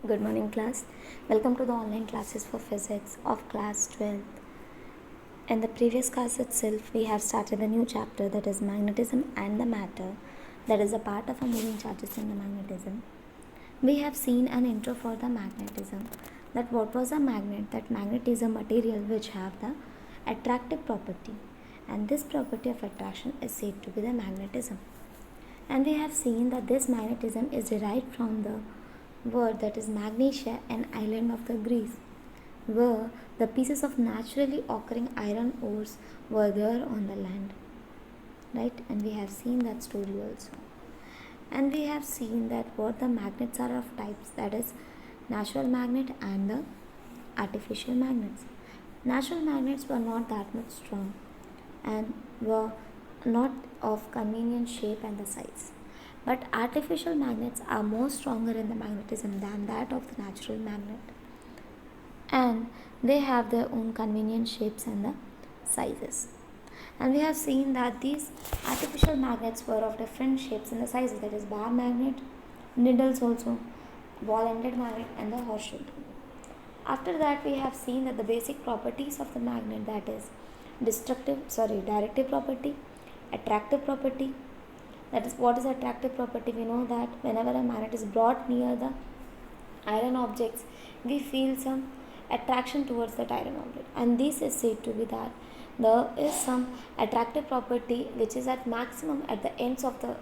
Good morning, class. Welcome to the online classes for physics of class 12th. In the previous class itself, we have started a new chapter, that is magnetism and the matter, that is a part of a moving charges in the magnetism. We have seen an intro for the magnetism. That what was a magnet? That magnet is a material which have the attractive property, and this property of attraction is said to be the magnetism. And we have seen that this magnetism is derived from the word that is Magnesia, an island of the Greece, where the pieces of naturally occurring iron ores were there on the land. Right? And we have seen that story also. And we have seen that what the magnets are of types, that is natural magnet and the artificial magnets. Natural magnets were not that much strong and were not of convenient shape and the size. But artificial magnets are more stronger in the magnetism than that of the natural magnet. And they have their own convenient shapes and the sizes. And we have seen that these artificial magnets were of different shapes and the sizes, that is bar magnet, needles also, ball-ended magnet and the horseshoe. After that, we have seen that the basic properties of the magnet, that is directive property, attractive property. That is, what is attractive property? We know that whenever a magnet is brought near the iron objects, we feel some attraction towards that iron object, and this is said to be that there is some attractive property which is at maximum at the ends of the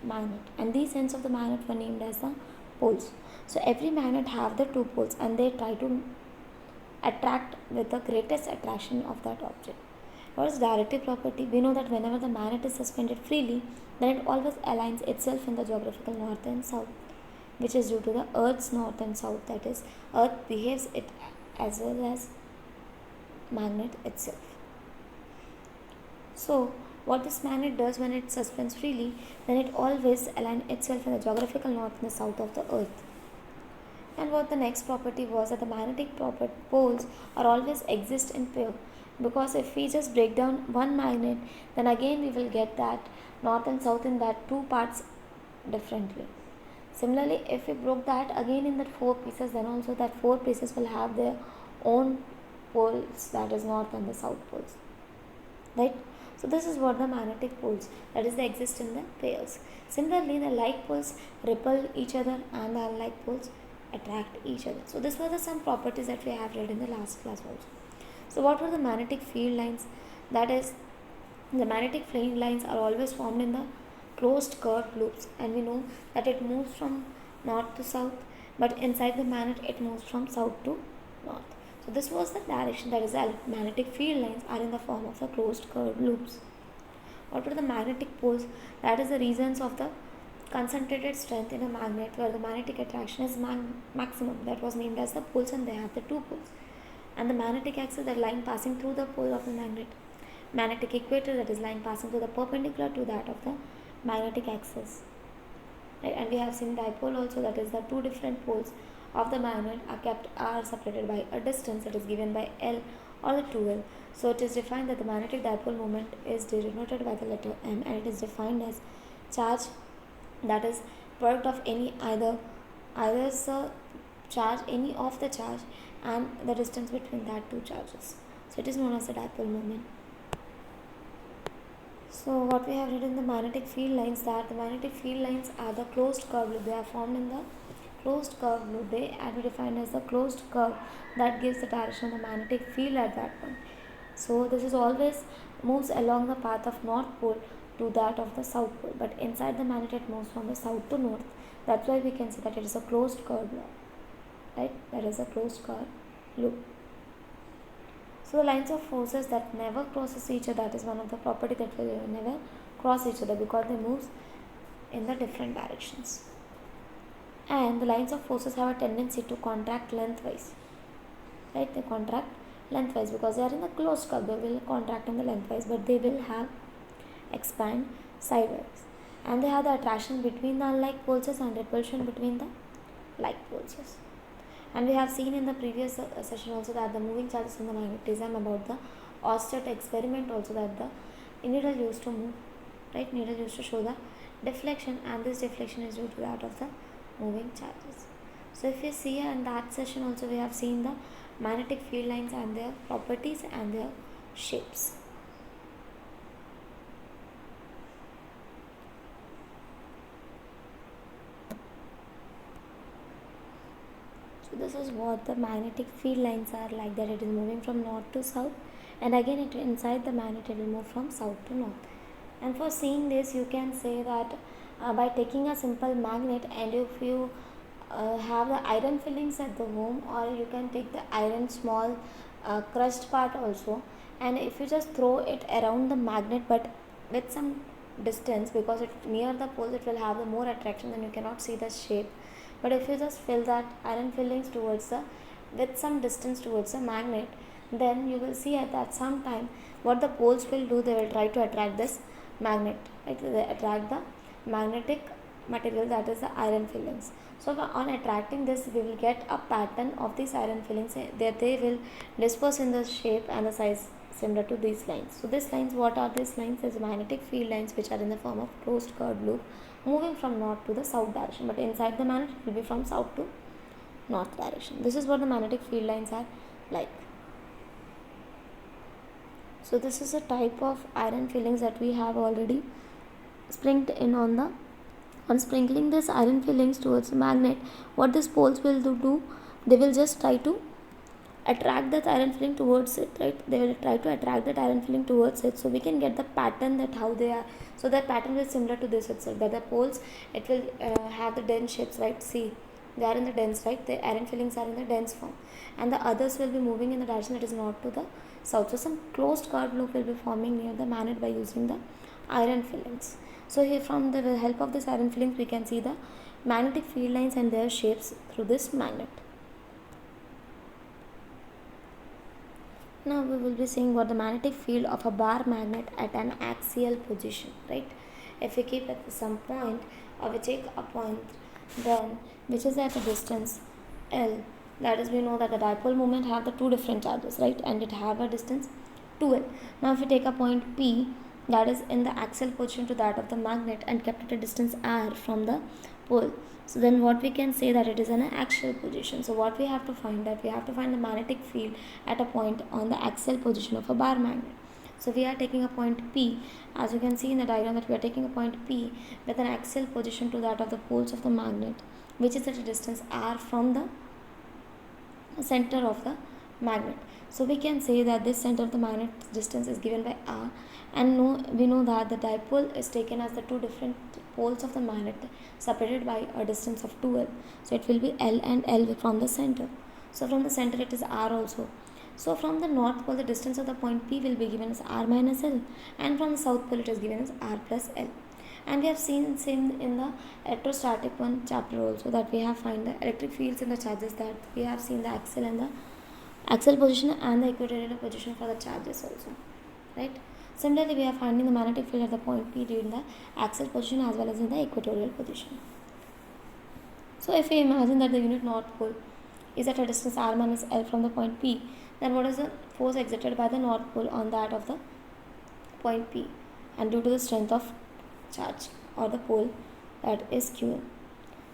magnet, and these ends of the magnet were named as the poles. So every magnet have the two poles, and they try to attract with the greatest attraction of that object. What is directive property? We know that whenever the magnet is suspended freely, then it always aligns itself in the geographical north and south, which is due to the Earth's north and south, that is, Earth behaves it as well as magnet itself. So what this magnet does when it suspends freely, then it always aligns itself in the geographical north and the south of the Earth. And what the next property was that the magnetic poles are always exist in pair, because if we just break down one magnet, then again we will get that north and south in that two parts differently. Similarly, if we broke that again in that four pieces, then also that four pieces will have their own poles, that is north and the south poles, right? So this is what the magnetic poles, that is, they exist in the pairs. Similarly, the like poles repel each other and the unlike poles attract each other. So this were the some properties that we have read in the last class also. So what were the magnetic field lines? That is, the magnetic field lines are always formed in the closed curved loops, and we know that it moves from north to south, but inside the magnet it moves from south to north. So this was the direction, that is, the magnetic field lines are in the form of the closed curved loops. What were the magnetic poles? That is the regions of the concentrated strength in a magnet where the magnetic attraction is maximum, that was named as the poles, and they have the two poles. And the magnetic axis, that line passing through the pole of the magnet. Magnetic equator, that is line passing through the perpendicular to that of the magnetic axis. Right? And we have seen dipole also, that is the two different poles of the magnet are separated by a distance that is given by L or the 2L. So it is defined that the magnetic dipole moment is denoted by the letter M, and it is defined as charge, that is product of either the charge, any of the charge, and the distance between that two charges. So it is known as the dipole moment. So what we have read in the magnetic field lines, that the magnetic field lines are the closed curve loop. They are formed in the closed curve loop. They are defined as the closed curve that gives the direction of the magnetic field at that point. So this is always moves along the path of north pole to that of the south pole, but inside the magnet it moves from the south to north. That's why we can say that it is a closed curve loop, right? That is a closed curve loop. So the lines of forces that never crosses each other, that is one of the property that will never cross each other, because they move in the different directions. And the lines of forces have a tendency to contract lengthwise, right? They contract lengthwise because they are in the closed curve. They will contract in the lengthwise, but they will have expand sideways, and they have the attraction between the unlike pulses and repulsion between the like pulses. And we have seen in the previous session also that the moving charges in the magnetism, about the Oersted experiment also, that the needle used to move, right? Needle used to show the deflection, and this deflection is due to that of the moving charges. So if you see in that session also, we have seen the magnetic field lines and their properties and their shapes. So this is what the magnetic field lines are like, that it is moving from north to south, and again it inside the magnet it will move from south to north. And for seeing this, you can say that by taking a simple magnet, and if you have the iron fillings at the home, or you can take the iron small crushed part also, and if you just throw it around the magnet but with some distance, because it near the poles it will have the more attraction, then you cannot see the shape. But if you just fill that iron fillings towards the with some distance towards the magnet, then you will see at that some time what the poles will do, they will try to attract this magnet, right? They attract the magnetic material, that is the iron fillings. So on attracting this, we will get a pattern of these iron fillings that they will disperse in the shape and the size similar to these lines. So these lines, what are these lines? Is magnetic field lines which are in the form of closed curved loop moving from north to the south direction, but inside the magnet it will be from south to north direction. This is what the magnetic field lines are like. So this is a type of iron fillings that we have already sprinkled in on sprinkling this iron fillings towards the magnet. What these poles will do, they will just try to attract that iron filling towards it, right? They will try to attract that iron filling towards it, so we can get the pattern that how they are. So that pattern will similar to this itself, that the poles, it will have the dense shapes, right? See, they are in the dense, right? The iron fillings are in the dense form, and the others will be moving in the direction that is north to the south. So some closed curved loop will be forming near the magnet by using the iron fillings. So here, from the help of this iron fillings, we can see the magnetic field lines and their shapes through this magnet. Now we will be seeing what the magnetic field of a bar magnet at an axial position, right? If we keep at some point, or we take a point then which is at a distance L, that is, we know that the dipole moment have the two different charges, right? And it have a distance 2L. Now if we take a point P that is in the axial position to that of the magnet and kept at a distance R from the pole, so then what we can say, that it is in an axial position. So what we have to find, that we have to find the magnetic field at a point on the axial position of a bar magnet. So we are taking a point P, as you can see in the diagram, that we are taking a point P with an axial position to that of the poles of the magnet, which is at a distance R from the center of the magnet. So we can say that this center of the magnet distance is given by R, and we know that the dipole is taken as the two different poles of the magnet separated by a distance of 2L. So it will be L and L from the center. So from the center it is R also. So from the north pole, the distance of the point P will be given as R minus L, and from the south pole it is given as R plus L. And we have seen same in the electrostatic one chapter also, that we have find the electric fields in the charges, that we have seen the axial and the axial position and the equatorial position for the charges also, right? Similarly, we are finding the magnetic field at the point P in the axial position as well as in the equatorial position. So if we imagine that the unit north pole is at a distance R minus L from the point P, then what is the force exerted by the north pole on that of the point P, and due to the strength of charge or the pole, that is Q.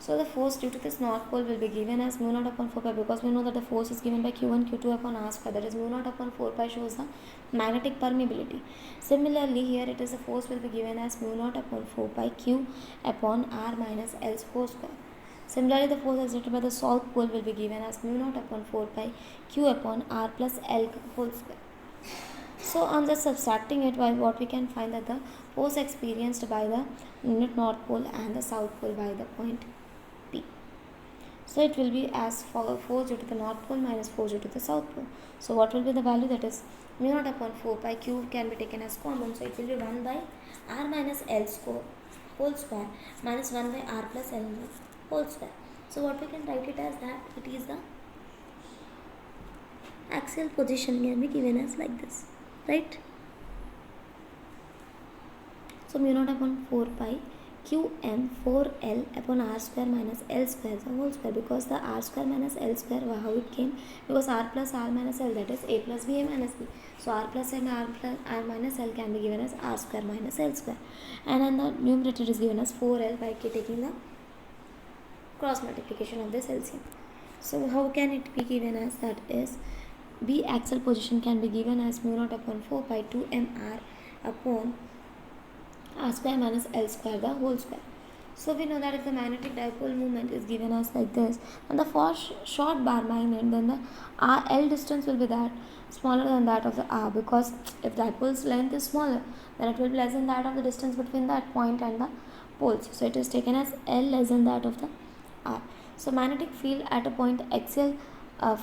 So the force due to this north pole will be given as mu naught upon 4 pi, because we know that the force is given by Q1 Q2 upon R square, that is mu naught upon 4 pi shows the magnetic permeability. Similarly here it is the force will be given as mu naught upon 4 pi Q upon R minus L whole square. Similarly, the force exerted by the south pole will be given as mu naught upon 4 pi Q upon R plus L whole square. So on just subtracting it, by what we can find, that the force experienced by the unit north pole and the south pole by the point P. So it will be as force due to the north pole minus force due to the south pole. So what will be the value? That is mu naught upon 4 pi Q can be taken as common. So it will be 1 by R minus L whole square minus 1 by R plus L whole square. So what we can write it as, that it is the axial position can be given as like this, right? So mu naught upon 4 pi Qm 4L upon R square minus L square the whole square, because the R square minus L square, how it came, because R plus R minus L, that is A plus B A minus B. So R plus and R plus R minus L can be given as R square minus L square, and then the numerator is given as 4L by taking the cross multiplication of this LCM. So how can it be given as? That is, B axial position can be given as mu naught upon 4 pi 2 mr upon r square minus L square the whole square. So we know that if the magnetic dipole moment is given as like this, and the first short bar magnet, then the L distance will be that smaller than that of the R, because if dipole's length is smaller, then it will be less than that of the distance between that point and the poles. So it is taken as L less than that of the R. So magnetic field at a point axial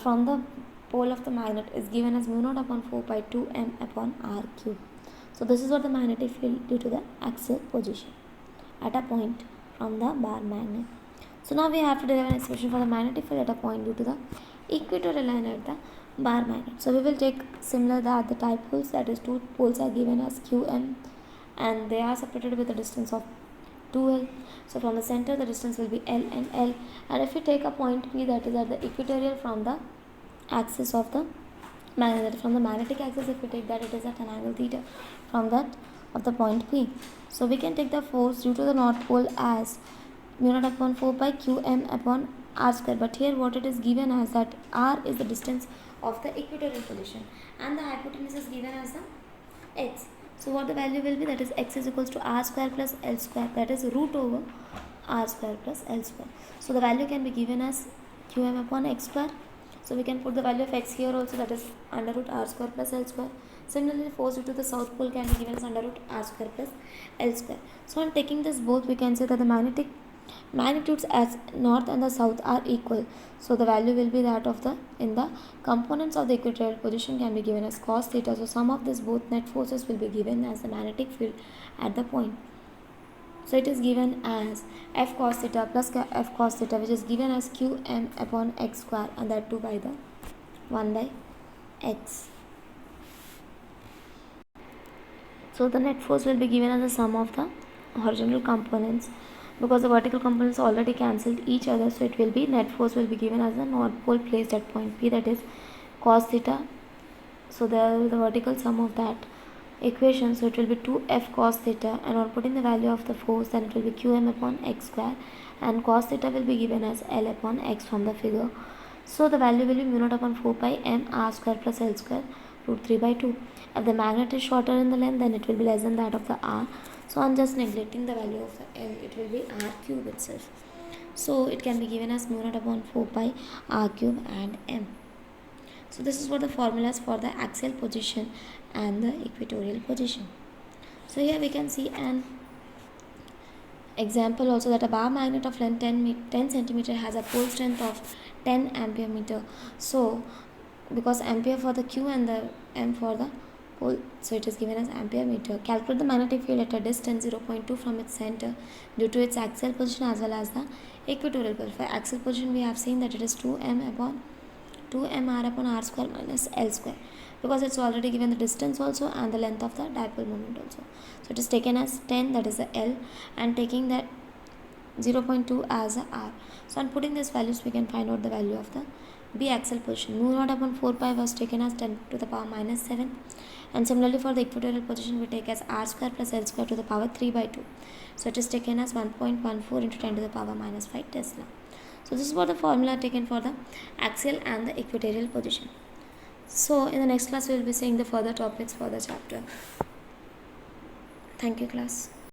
from the pole of the magnet is given as mu naught upon 4 pi 2 m upon r cube. So this is what the magnetic field due to the axial position at a point from the bar magnet. So now we have to derive an expression for the magnetic field at a point due to the equatorial line at the bar magnet. So we will take similar that the dipoles, that is two poles are given as qm and they are separated with a distance of 2l. So from the center the distance will be l and l, and if we take a point P that is at the equatorial from the axis of the magnet, from the magnetic axis, if we take that, it is at an angle theta from that of the point P. So we can take the force due to the north pole as mu naught upon 4 pi qm upon r square, but here what it is given as that r is the distance of the equatorial position and the hypotenuse is given as the x. So what the value will be, that is x is equals to r square plus l square, that is root over r square plus l square. So the value can be given as qm upon x square. So we can put the value of x here also, that is under root r square plus l square. Similarly, force due to the south pole can be given as under root r square plus l square. So on taking this both, we can say that the magnitudes as north and the south are equal. So the value will be that of the, in the components of the equatorial position can be given as cos theta. So sum of this both net forces will be given as the magnetic field at the point. So it is given as f cos theta plus f cos theta, which is given as qm upon x square, and that too by the 1 by x. So the net force will be given as the sum of the horizontal components, because the vertical components already cancelled each other. So it will be, net force will be given as the north pole placed at point P, that is cos theta. So the vertical sum of that equation, so it will be 2f cos theta, and on putting the value of the force, then it will be qm upon x square, and cos theta will be given as l upon x from the figure. So the value will be mu naught upon 4 pi m r square plus l square root 3 by 2. If the magnet is shorter in the length, then it will be less than that of the r. So on just neglecting the value of the l, it will be r cube itself. So it can be given as mu naught upon 4 pi r cube and m. So this is what the formulas for the axial position and the equatorial position. So here we can see an example also, that a bar magnet of length 10 centimeter has a pole strength of 10 ampere meter. So because ampere for the q and the m for the pole, so it is given as ampere meter. Calculate the magnetic field at a distance 0.2 from its center due to its axial position as well as the equatorial position. For axial position, we have seen that it is 2m upon 2mr upon r square minus l square, because it's already given the distance also and the length of the dipole moment also. So it is taken as 10, that is the L, and taking that 0.2 as a r. So on putting these values, we can find out the value of the B axial position. Mu naught upon 4 pi was taken as 10 to the power minus 7, and similarly for the equatorial position, we take as r square plus l square to the power 3 by 2. So it is taken as 1.14 into 10 to the power minus 5 Tesla. So this is what the formula taken for the axial and the equatorial position. So in the next class, we will be seeing the further topics for the chapter. Thank you, class.